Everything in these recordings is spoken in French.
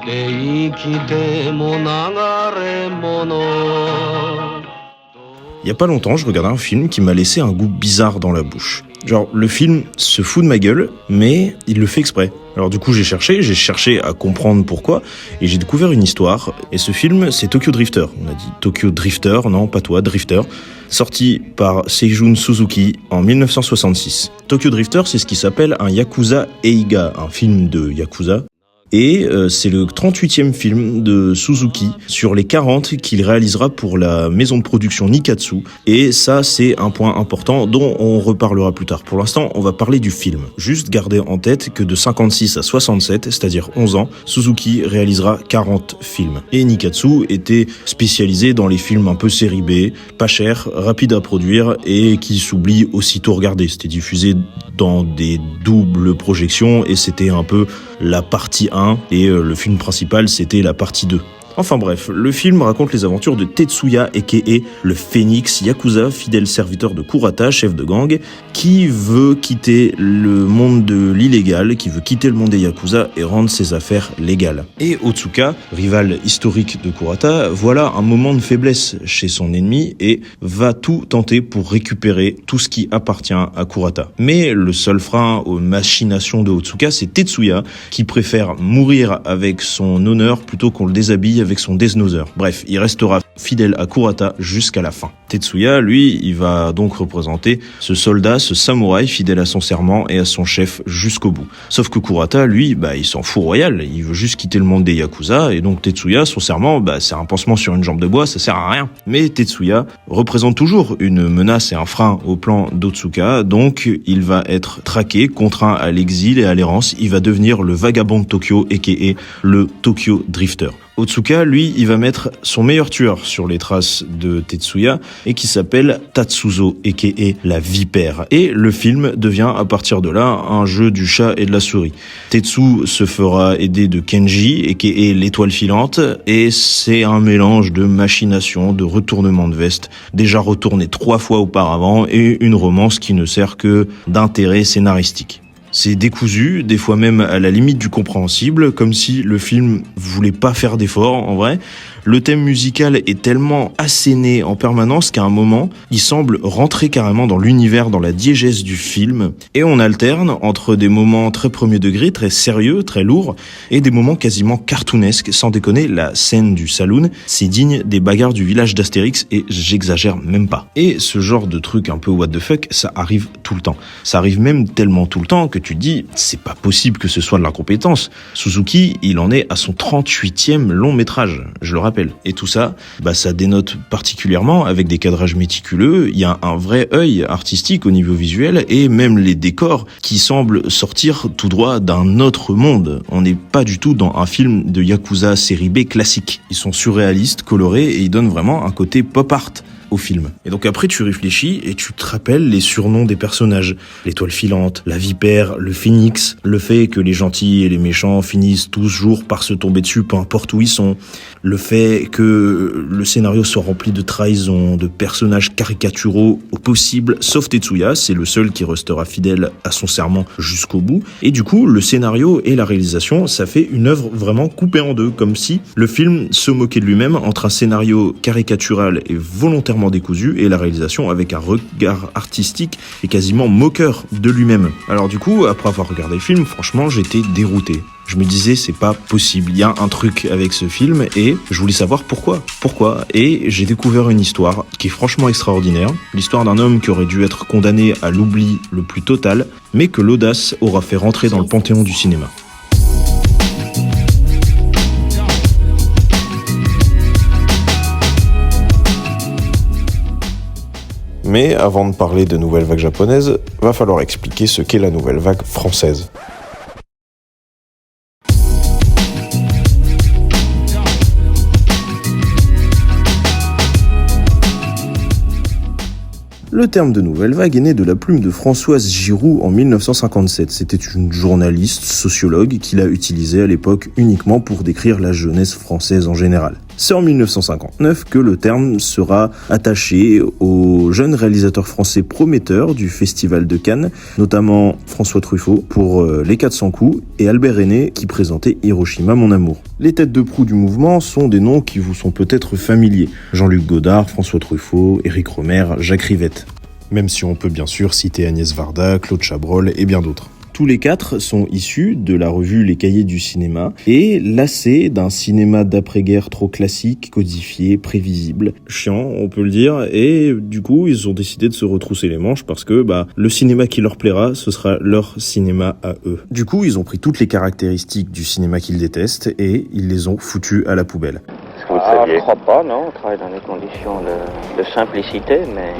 で生きても流れ物 Il y a pas longtemps, je regardais un film qui m'a laissé un goût bizarre dans la bouche. Genre, le film se fout de ma gueule, mais il le fait exprès. Alors du coup, j'ai cherché à comprendre pourquoi, et j'ai découvert une histoire. Et ce film, c'est Tokyo Drifter. On a dit Tokyo Drifter, non, pas toi, Drifter. Sorti par Seijun Suzuki en 1966. Tokyo Drifter, c'est ce qui s'appelle un Yakuza Eiga, un film de Yakuza. Et c'est le 38e film de Suzuki sur les 40 qu'il réalisera pour la maison de production Nikatsu. Et ça, c'est un point important dont on reparlera plus tard. Pour l'instant, on va parler du film. Juste garder en tête que de 56 à 67, c'est-à-dire 11 ans, Suzuki réalisera 40 films. Et Nikatsu était spécialisé dans les films un peu série B, pas chers, rapides à produire et qui s'oublient aussitôt regardés. C'était diffusé dans des doubles projections et c'était un peu la partie 1 et le film principal c'était la partie 2. Enfin bref, le film raconte les aventures de Tetsuya aka le Phénix Yakuza, fidèle serviteur de Kurata, chef de gang, qui veut quitter le monde de l'illégal, qui veut quitter le monde des Yakuza et rendre ses affaires légales. Et Otsuka, rival historique de Kurata, voilà un moment de faiblesse chez son ennemi et va tout tenter pour récupérer tout ce qui appartient à Kurata. Mais le seul frein aux machinations de Otsuka, c'est Tetsuya, qui préfère mourir avec son honneur plutôt qu'on le déshabille avec son Death Noser. Bref, il restera fidèle à Kurata jusqu'à la fin. Tetsuya, lui, il va donc représenter ce soldat, ce samouraï fidèle à son serment et à son chef jusqu'au bout. Sauf que Kurata, lui, il s'en fout royal, il veut juste quitter le monde des Yakuza, et donc Tetsuya, son serment, c'est un pansement sur une jambe de bois, ça sert à rien. Mais Tetsuya représente toujours une menace et un frein au plan d'Otsuka, donc il va être traqué, contraint à l'exil et à l'errance, il va devenir le vagabond de Tokyo, aka le Tokyo Drifter. Otsuka, lui, il va mettre son meilleur tueur sur les traces de Tetsuya et qui s'appelle Tatsuzo, aka la vipère. Et le film devient à partir de là un jeu du chat et de la souris. Tetsu se fera aider de Kenji, aka l'étoile filante, et c'est un mélange de machination, de retournement de veste, déjà retourné 3 fois auparavant, et une romance qui ne sert que d'intérêt scénaristique. C'est décousu, des fois même à la limite du compréhensible, comme si le film voulait pas faire d'efforts, en vrai. Le thème musical est tellement asséné en permanence qu'à un moment, il semble rentrer carrément dans l'univers, dans la diégèse du film. Et on alterne entre des moments très premier degré, très sérieux, très lourds, et des moments quasiment cartoonesques. Sans déconner, la scène du saloon, c'est digne des bagarres du village d'Astérix, et j'exagère même pas. Et ce genre de truc un peu what the fuck, ça arrive tout le temps. Ça arrive même tellement tout le temps que tu te dis, c'est pas possible que ce soit de l'incompétence. Suzuki, il en est à son 38e long métrage, je le rappelle. Et tout ça, ça dénote particulièrement avec des cadrages méticuleux, il y a un vrai œil artistique au niveau visuel et même les décors qui semblent sortir tout droit d'un autre monde. On n'est pas du tout dans un film de Yakuza série B classique. Ils sont surréalistes, colorés et ils donnent vraiment un côté pop art au film. Et donc après tu réfléchis et tu te rappelles les surnoms des personnages. L'étoile filante, la vipère, le phénix, le fait que les gentils et les méchants finissent toujours par se tomber dessus peu importe où ils sont, le fait que le scénario soit rempli de trahison, de personnages caricaturaux au possible, sauf Tetsuya, c'est le seul qui restera fidèle à son serment jusqu'au bout. Et du coup, le scénario et la réalisation, ça fait une œuvre vraiment coupée en deux, comme si le film se moquait de lui-même entre un scénario caricatural et volontairement décousu et la réalisation avec un regard artistique et quasiment moqueur de lui-même. Alors du coup, après avoir regardé le film, franchement, j'étais dérouté. Je me disais, c'est pas possible, il y a un truc avec ce film et je voulais savoir pourquoi. Et j'ai découvert une histoire qui est franchement extraordinaire. L'histoire d'un homme qui aurait dû être condamné à l'oubli le plus total, mais que l'audace aura fait rentrer dans le panthéon du cinéma. Mais avant de parler de nouvelle vague japonaise, va falloir expliquer ce qu'est la nouvelle vague française. Le terme de nouvelle vague est né de la plume de Françoise Giroud en 1957. C'était une journaliste, sociologue, qui l'a utilisé à l'époque uniquement pour décrire la jeunesse française en général. C'est en 1959 que le terme sera attaché aux jeunes réalisateurs français prometteurs du Festival de Cannes, notamment François Truffaut pour Les 400 coups et Albert René qui présentait Hiroshima mon amour. Les têtes de proue du mouvement sont des noms qui vous sont peut-être familiers. Jean-Luc Godard, François Truffaut, Éric Rohmer, Jacques Rivette. Même si on peut bien sûr citer Agnès Varda, Claude Chabrol et bien d'autres. Tous les quatre sont issus de la revue Les Cahiers du cinéma et lassés d'un cinéma d'après-guerre trop classique, codifié, prévisible, chiant, on peut le dire, et du coup ils ont décidé de se retrousser les manches parce que le cinéma qui leur plaira, ce sera leur cinéma à eux. Du coup ils ont pris toutes les caractéristiques du cinéma qu'ils détestent et ils les ont foutues à la poubelle. Est-ce que vous le saviez ? Je crois pas, non, on travaille dans des conditions de simplicité, mais...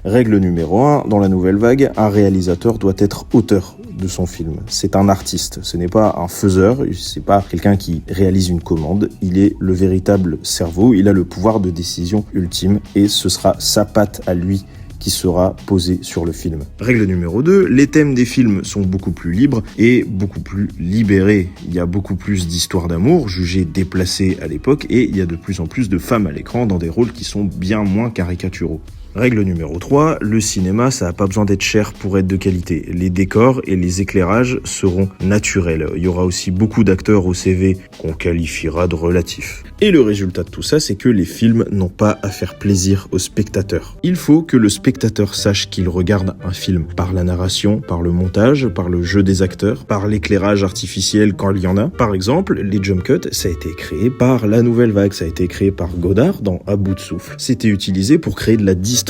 Règle numéro 1, dans la nouvelle vague, un réalisateur doit être auteur de son film. C'est un artiste, ce n'est pas un faiseur, c'est pas quelqu'un qui réalise une commande, il est le véritable cerveau, il a le pouvoir de décision ultime et ce sera sa patte à lui qui sera posée sur le film. Règle numéro 2, les thèmes des films sont beaucoup plus libres et beaucoup plus libérés. Il y a beaucoup plus d'histoires d'amour jugées déplacées à l'époque et il y a de plus en plus de femmes à l'écran dans des rôles qui sont bien moins caricaturaux. Règle numéro 3, le cinéma, ça n'a pas besoin d'être cher pour être de qualité. Les décors et les éclairages seront naturels. Il y aura aussi beaucoup d'acteurs au CV qu'on qualifiera de relatifs. Et le résultat de tout ça, c'est que les films n'ont pas à faire plaisir aux spectateurs. Il faut que le spectateur sache qu'il regarde un film par la narration, par le montage, par le jeu des acteurs, par l'éclairage artificiel quand il y en a. Par exemple, les jump cuts, ça a été créé par la nouvelle vague, ça a été créé par Godard dans À bout de souffle. C'était utilisé pour créer de la distorsion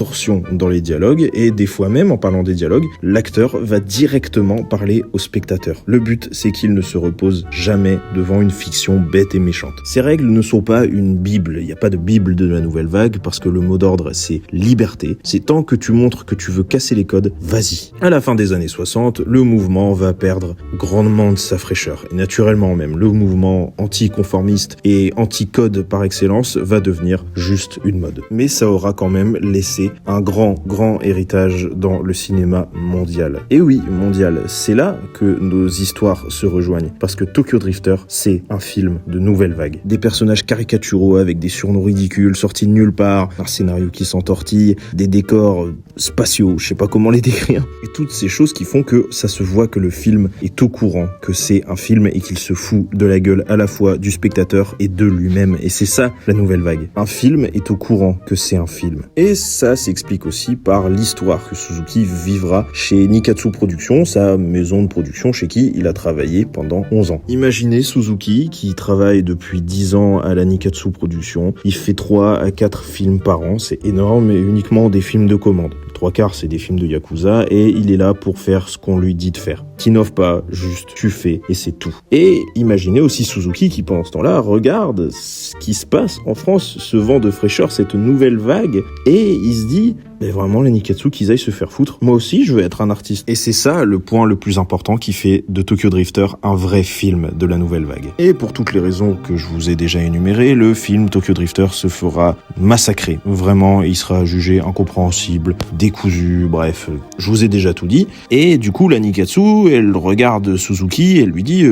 dans les dialogues et des fois même, en parlant des dialogues, l'acteur va directement parler au spectateur. Le but, c'est qu'il ne se repose jamais devant une fiction bête et méchante. Ces règles ne sont pas une bible, il n'y a pas de bible de la nouvelle vague parce que le mot d'ordre, c'est liberté. C'est tant que tu montres que tu veux casser les codes, vas-y. À la fin des années 60, le mouvement va perdre grandement de sa fraîcheur. Et naturellement même, le mouvement anticonformiste et anti-code par excellence va devenir juste une mode. Mais ça aura quand même laissé un grand héritage dans le cinéma mondial. Et oui, mondial, c'est là que nos histoires se rejoignent. Parce que Tokyo Drifter, c'est un film de nouvelle vague. Des personnages caricaturaux avec des surnoms ridicules, sortis de nulle part, un scénario qui s'entortille, des décors spatiaux, je sais pas comment les décrire. Et toutes ces choses qui font que ça se voit que le film est au courant que c'est un film et qu'il se fout de la gueule à la fois du spectateur et de lui-même. Et c'est ça, la nouvelle vague. Un film est au courant que c'est un film. Et ça s'explique aussi par l'histoire que Suzuki vivra chez Nikatsu Productions, sa maison de production chez qui il a travaillé pendant 11 ans. Imaginez Suzuki qui travaille depuis 10 ans à la Nikatsu Productions. Il fait 3 à 4 films par an, c'est énorme, et uniquement des films de commande. 3/4 c'est des films de Yakuza et il est là pour faire ce qu'on lui dit de faire. T'innove pas, juste tu fais et c'est tout. Et imaginez aussi Suzuki qui pendant ce temps-là regarde ce qui se passe en France, ce vent de fraîcheur, cette nouvelle vague, et il se dit mais vraiment les Nikatsu qu'ils aillent se faire foutre, moi aussi je veux être un artiste. Et c'est ça le point le plus important qui fait de Tokyo Drifter un vrai film de la nouvelle vague. Et pour toutes les raisons que je vous ai déjà énumérées, le film Tokyo Drifter se fera massacrer. Vraiment, il sera jugé incompréhensible, décousu, bref, je vous ai déjà tout dit. Et du coup la Nikatsu, elle regarde Suzuki et lui dit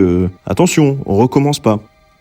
attention, on recommence pas.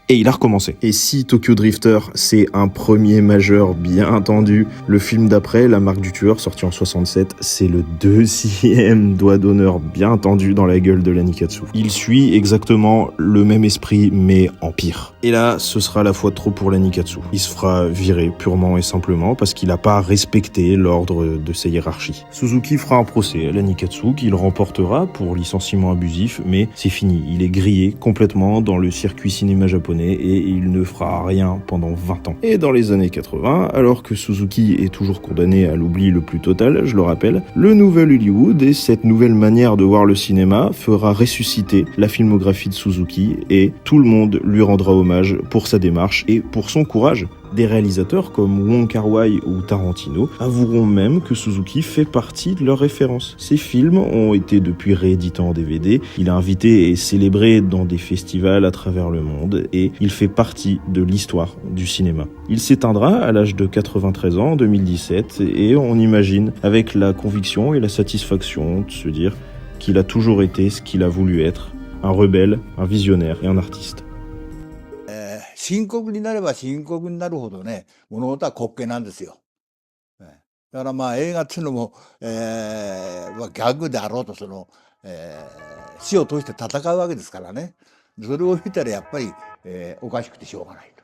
Et il a recommencé. Et si Tokyo Drifter, c'est un premier majeur bien entendu, le film d'après, La marque du tueur, sorti en 67, c'est le 2e doigt d'honneur bien tendu dans la gueule de la Nikatsu. Il suit exactement le même esprit, mais en pire. Et là, ce sera la fois de trop pour la Nikatsu. Il se fera virer purement et simplement parce qu'il n'a pas respecté l'ordre de sa hiérarchie. Suzuki fera un procès à la Nikatsu qu'il remportera pour licenciement abusif, mais c'est fini. Il est grillé complètement dans le circuit cinéma japonais et il ne fera rien pendant 20 ans. Et dans les années 80, alors que Suzuki est toujours condamné à l'oubli le plus total, je le rappelle, le nouvel Hollywood et cette nouvelle manière de voir le cinéma fera ressusciter la filmographie de Suzuki et tout le monde lui rendra hommage pour sa démarche et pour son courage. Des réalisateurs comme Wong Kar-wai ou Tarantino avoueront même que Suzuki fait partie de leurs références. Ses films ont été depuis réédités en DVD, il est invité et célébré dans des festivals à travers le monde et il fait partie de l'histoire du cinéma. Il s'éteindra à l'âge de 93 ans en 2017 et on imagine avec la conviction et la satisfaction de se dire qu'il a toujours été ce qu'il a voulu être, un rebelle, un visionnaire et un artiste. 深刻になれば深刻になるほどね、物事は滑稽なんですよ。だからまあ映画っていうのも、ギャグであろうと死を通して戦うわけですからね。それを見たらやっぱり、おかしくてしょうがないと。